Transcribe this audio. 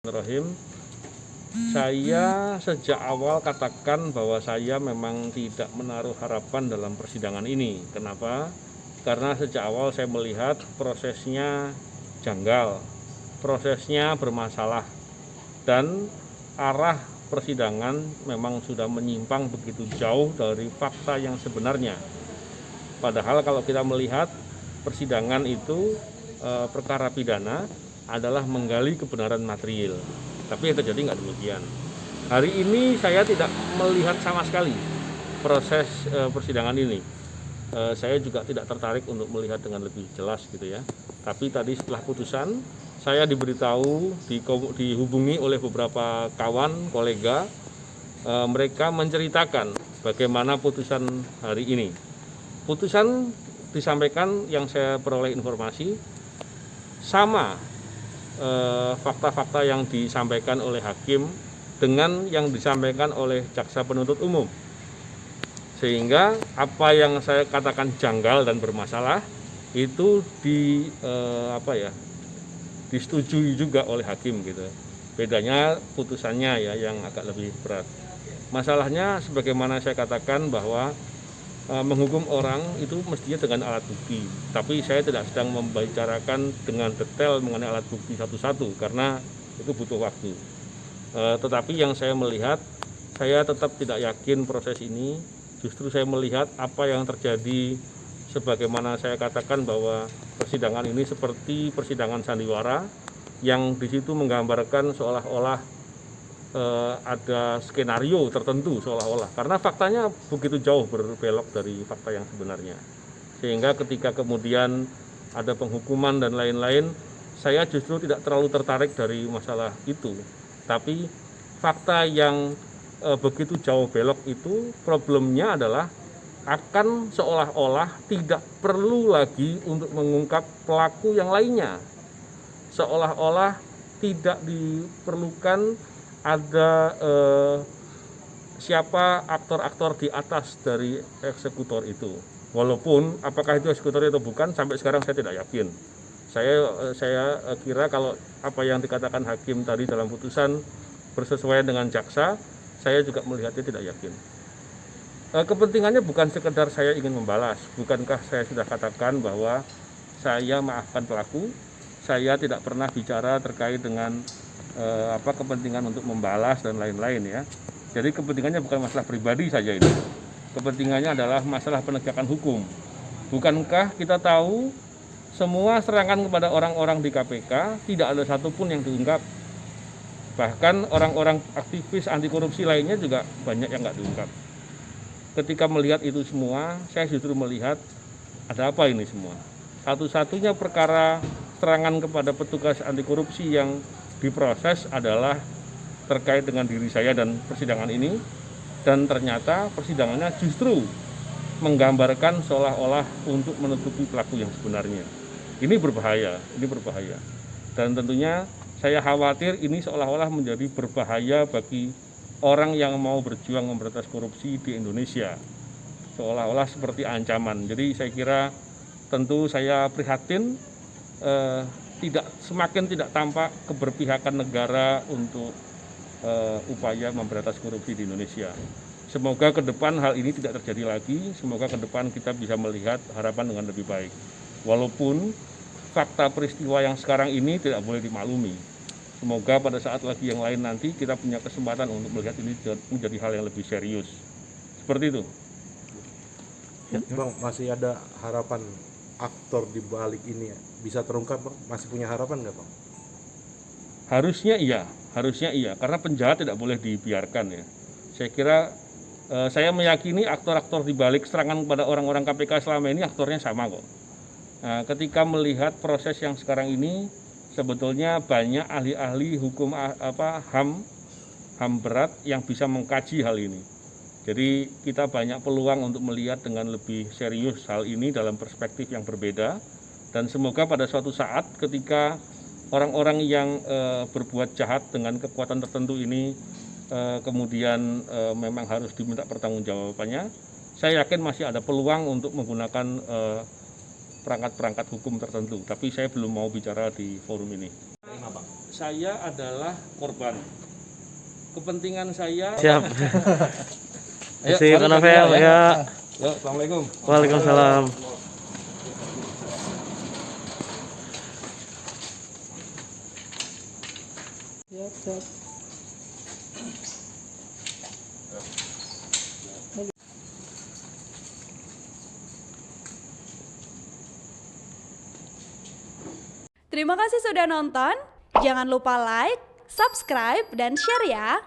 Bismillahirrahmanirrahim. Saya sejak awal katakan bahwa saya memang tidak menaruh harapan dalam persidangan ini. Kenapa? Karena sejak awal saya melihat prosesnya janggal, prosesnya bermasalah, dan arah persidangan memang sudah menyimpang begitu jauh dari fakta yang sebenarnya. Padahal kalau kita melihat persidangan itu perkara pidana adalah menggali kebenaran material, tapi yang terjadi nggak demikian. Hari ini saya tidak melihat sama sekali proses persidangan ini. Saya juga tidak tertarik untuk melihat dengan lebih jelas gitu ya. Tapi tadi setelah putusan, saya diberitahu, dihubungi oleh beberapa kawan, kolega, mereka menceritakan bagaimana putusan hari ini. Putusan disampaikan yang saya peroleh informasi sama fakta-fakta yang disampaikan oleh hakim dengan yang disampaikan oleh jaksa penuntut umum, sehingga apa yang saya katakan janggal dan bermasalah itu disetujui juga oleh hakim gitu. Bedanya putusannya ya yang agak lebih berat. Masalahnya sebagaimana saya katakan bahwa menghukum orang itu mestinya dengan alat bukti, tapi saya tidak sedang membicarakan dengan detail mengenai alat bukti satu-satu karena itu butuh waktu. Tetapi yang saya melihat, saya tetap tidak yakin proses ini. Justru saya melihat apa yang terjadi sebagaimana saya katakan bahwa persidangan ini seperti persidangan sandiwara yang di situ menggambarkan seolah-olah ada skenario tertentu seolah-olah, karena faktanya begitu jauh berbelok dari fakta yang sebenarnya, sehingga ketika kemudian ada penghukuman dan lain-lain, saya justru tidak terlalu tertarik dari masalah itu. Tapi fakta yang begitu jauh belok itu problemnya adalah akan seolah-olah tidak perlu lagi untuk mengungkap pelaku yang lainnya, seolah-olah tidak diperlukan ada siapa aktor-aktor di atas dari eksekutor itu. Walaupun apakah itu eksekutor atau bukan, sampai sekarang saya tidak yakin. Saya kira kalau apa yang dikatakan hakim tadi dalam putusan bersesuaian dengan jaksa, saya juga melihatnya tidak yakin. Kepentingannya bukan sekedar saya ingin membalas. Bukankah saya sudah katakan bahwa saya maafkan pelaku, saya tidak pernah bicara terkait dengan kepentingan untuk membalas dan lain-lain ya. Jadi kepentingannya bukan masalah pribadi saja ini. Kepentingannya adalah masalah penegakan hukum. Bukankah kita tahu semua serangan kepada orang-orang di KPK tidak ada satupun yang diungkap. Bahkan orang-orang aktivis anti korupsi lainnya juga banyak yang nggak diungkap. Ketika melihat itu semua, saya justru melihat ada apa ini semua. Satu-satunya perkara serangan kepada petugas anti korupsi yang diproses adalah terkait dengan diri saya dan persidangan ini, dan ternyata persidangannya justru menggambarkan seolah-olah untuk menutupi pelaku yang sebenarnya. Ini berbahaya, dan tentunya saya khawatir ini seolah-olah menjadi berbahaya bagi orang yang mau berjuang memberantas korupsi di Indonesia, seolah-olah seperti ancaman. Jadi saya kira tentu saya prihatin, semakin tidak tampak keberpihakan negara untuk upaya memberantas korupsi di Indonesia. Semoga ke depan hal ini tidak terjadi lagi, semoga ke depan kita bisa melihat harapan dengan lebih baik. Walaupun fakta peristiwa yang sekarang ini tidak boleh dimaklumi. Semoga pada saat lagi yang lain nanti kita punya kesempatan untuk melihat ini menjadi hal yang lebih serius. Seperti itu. Ya, Bang, masih ada harapan aktor di balik ini ya? Bisa terungkap, Bang? Masih punya harapan nggak, Bang? Harusnya iya, karena penjahat tidak boleh dibiarkan ya. Saya kira saya meyakini aktor-aktor di balik serangan kepada orang-orang KPK selama ini aktornya sama kok. Nah, ketika melihat proses yang sekarang ini, sebetulnya banyak ahli-ahli hukum HAM berat yang bisa mengkaji hal ini. Jadi kita banyak peluang untuk melihat dengan lebih serius hal ini dalam perspektif yang berbeda, dan semoga pada suatu saat ketika orang-orang yang berbuat jahat dengan kekuatan tertentu ini kemudian memang harus diminta pertanggungjawabannya, saya yakin masih ada peluang untuk menggunakan perangkat-perangkat hukum tertentu, tapi saya belum mau bicara di forum ini. saya adalah korban. Kepentingan saya. Siap. Ayo, Si mari Novel kita ya. Ya, assalamualaikum. Waalaikumsalam. Terima kasih sudah nonton. Jangan lupa like, subscribe, dan share ya.